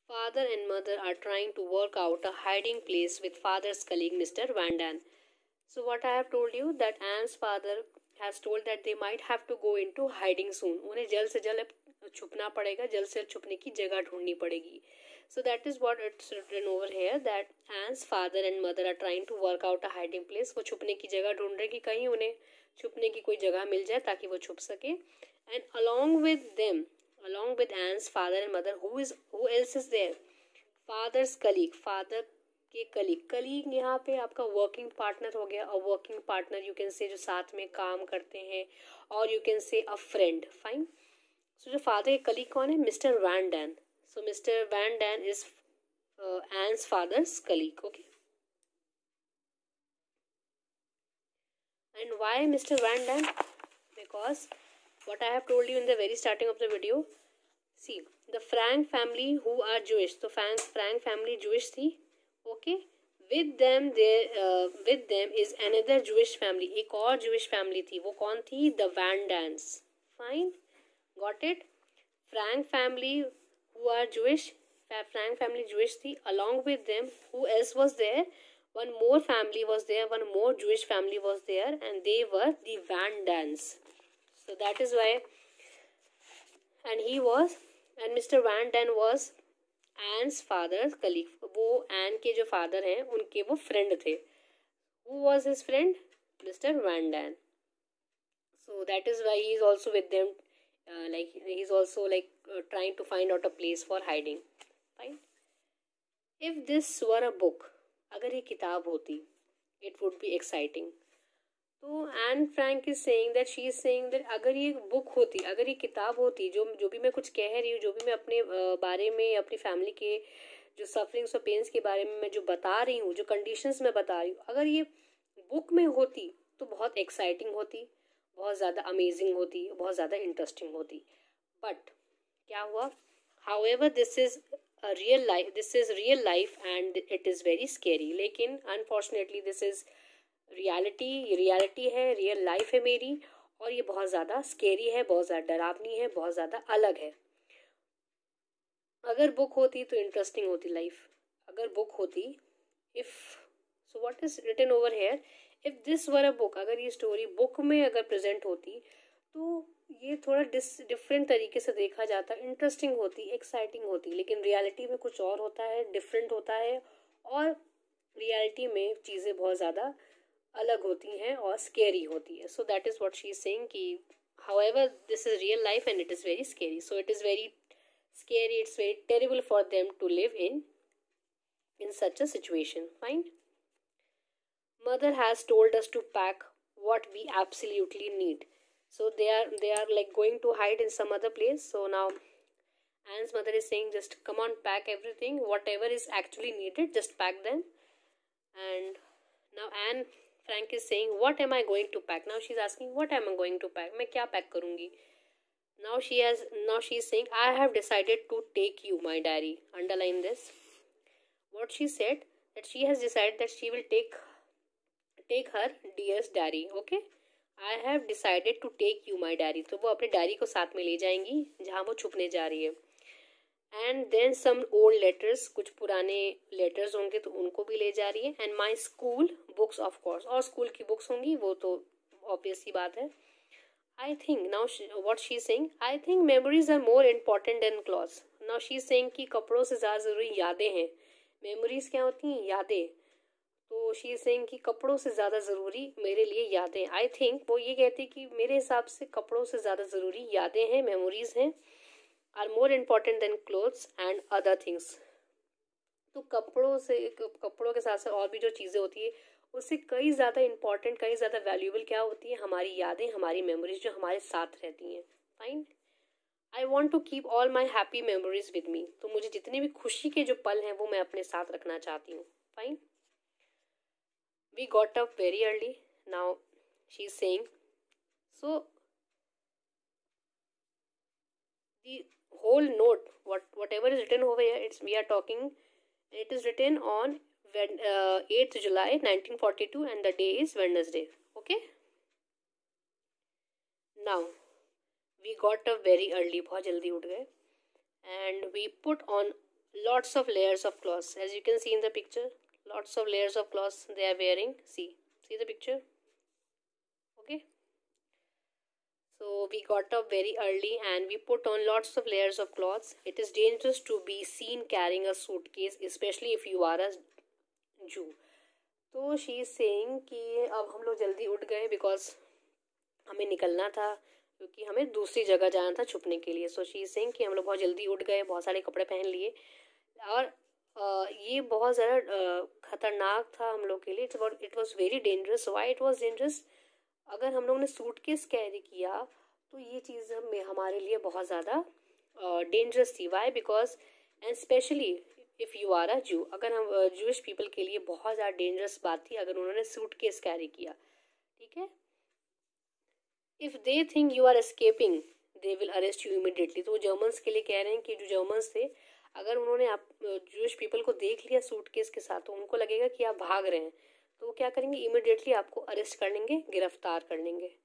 Father and mother are trying to work out a hiding place with father's colleague Mr. Van Dan. So what I have told you that Anne's father has told that they might have to go into hiding soon. उन्हें जल्द से जल्द छुपना पड़ेगा, जल्द से जल्द छुपने की जगह ढूंढनी पड़ेगी. So that is what it's written over here that Anne's father and mother are trying to work out a hiding place. वो छुपने की जगह ढूंढ रहे कि कहीं उन्हें छुपने की कोई जगह मिल जाए ताकि वो छुप सके. And along with Anne's father and mother, who else is there? Father's colleague, father के कलीग यहाँ पे आपका वर्किंग पार्टनर हो गया. और working partner you can say जो साथ में काम करते हैं, और you can say a friend. Fine. सो जो फादर के कलीग कौन है? Mister Van Daan. So Mister Van Daan is Anne's father's colleague. Okay. And why Mister Van Daan? Because what I have told you in the very starting of the video. See, the Frank family who are Jewish. So Frank family Jewish थी. Okay. With them is another Jewish family. एक और Jewish family थी. वो कौन थी? The Van Dans. Fine. Got it? Frank family who are Jewish. Frank family Jewish थी. Along with them, who else was there? One more family was there. One more Jewish family was there, and they were the Van Dans. So that is why, and Mr. Van Dan was Anne's father's colleague. वो Anne के जो father हैं उनके वो friend थे. Who was his friend? Mr. Van Dan. So that is why he is also with them. He is also trying to find out a place for hiding. Fine. If this were a book, अगर ये किताब होती, it would be exciting. तो Anne Frank is saying that she is saying that अगर ये book होती, अगर ये किताब होती, जो भी मैं कुछ कह रही हूँ, जो भी मैं अपने बारे में, अपनी फैमिली के जो सफरिंग्स और पेन्स के बारे में मैं जो बता रही हूँ, जो कंडीशंस मैं बता रही हूँ, अगर ये बुक में होती तो बहुत एक्साइटिंग होती, बहुत ज़्यादा अमेजिंग होती, बहुत ज़्यादा इंटरेस्टिंग होती. बट क्या हुआ? However this is real life and it is very scary. लेकिन अनफॉर्चुनेटली दिस इज़ रियलिटी है, रियल लाइफ है मेरी, और ये बहुत ज़्यादा स्केरी है, बहुत ज़्यादा डरावनी है, बहुत ज़्यादा अलग है. अगर बुक होती तो इंटरेस्टिंग होती लाइफ. अगर बुक होती, if so what is written over here, if this were a book, अगर ये स्टोरी बुक में अगर प्रेजेंट होती तो ये थोड़ा डिफरेंट तरीके से देखा जाता, इंटरेस्टिंग होती, एक्साइटिंग होती. लेकिन रियलिटी में कुछ और होता है, डिफरेंट होता है, और रियलिटी में चीज़ें बहुत ज़्यादा अलग होती हैं और स्केरी होती है. So that is what she is saying कि however this is real life and it is very scary. So it is very scary, it's very terrible for them to live in such a situation. Fine. Mother has told us to pack what we absolutely need. So they are like going to hide in some other place. So now Anne's mother is saying, just come on, pack everything, whatever is actually needed, just pack them. And now Anne Frank is saying, what am I going to pack? Now she's asking, what am I going to pack? मैं क्या pack करूँगी? Now she is saying, I have decided to take you, my diary. Underline this. What she said, that she has decided that she will take her dear's diary. Okay. I have decided to take you, my diary. तो वो अपने diary को साथ में ले जाएंगी जहाँ वो छुपने जा रही है. And then some old letters, कुछ पुराने लेटर्स होंगे तो उनको भी ले जा रही है. And my school books, of course. और स्कूल की बुक्स होंगी, वो तो ऑब्वियस सी बात है. I think now what she's saying, I think memories are more important than clothes. Now she's saying कि कपड़ों से ज़्यादा ज़रूरी यादें हैं. Memories क्या होती हैं? यादें. तो she's saying कि कपड़ों से ज़्यादा ज़रूरी मेरे लिए यादें. I think वो ये कहती कि मेरे हिसाब से कपड़ों से ज़्यादा ज़रूरी यादें हैं, memories हैं, are more important than clothes and other things. तो कपड़ों के साथ साथ और भी जो चीज़ें होती है उससे कई ज़्यादा इंपॉर्टेंट, कई ज़्यादा वैल्यूएबल क्या होती है? हमारी यादें, हमारी मेमोरीज जो हमारे साथ रहती हैं. Fine. I want to keep all my happy memories with me. तो मुझे जितने भी खुशी के जो पल हैं वो मैं अपने साथ रखना चाहती हूँ. Fine. We got up very early. Now she is saying, so the whole note, whatever is written over here, we are talking, it is written on 8th July 1942 and the day is Wednesday. Okay. Now we got up very early, बहुत जल्दी उठ गए, and we put on lots of layers of clothes, as you can see in the picture. Lots of layers of clothes they are wearing. See the picture. Okay, so we got up very early and we put on lots of layers of clothes. It is dangerous to be seen carrying a suitcase, especially if you are a Jew. तो she is saying कि अब हम लोग जल्दी उठ गए because हमें निकलना था, क्योंकि हमें दूसरी जगह जाना था छुपने के लिए. सो शी इज सेइंग कि हम लोग बहुत जल्दी उठ गए, बहुत सारे कपड़े पहन लिए, और ये बहुत ज़्यादा खतरनाक था हम लोग के लिए. It was very dangerous. Why it was dangerous? अगर हम लोग ने सूटकेस कैरी किया तो ये चीज़ हमारे लिए बहुत ज़्यादा डेंजरस थी. Why? Because and specially if you are a Jew, अगर हम जूइश पीपल के लिए बहुत ज़्यादा डेंजरस बात थी अगर उन्होंने सूटकेस कैरी किया. ठीक है. If they think you are escaping they will arrest you immediately. तो वो जर्मन्स के लिए कह रहे हैं कि जो जर्मन्स थे, अगर उन्होंने आप जूइश पीपल को देख लिया सूटकेस के साथ तो उनको लगेगा कि आप भाग रहे हैं, तो वो क्या करेंगे, इमिडिएटली आपको अरेस्ट कर लेंगे, गिरफ्तार कर लेंगे.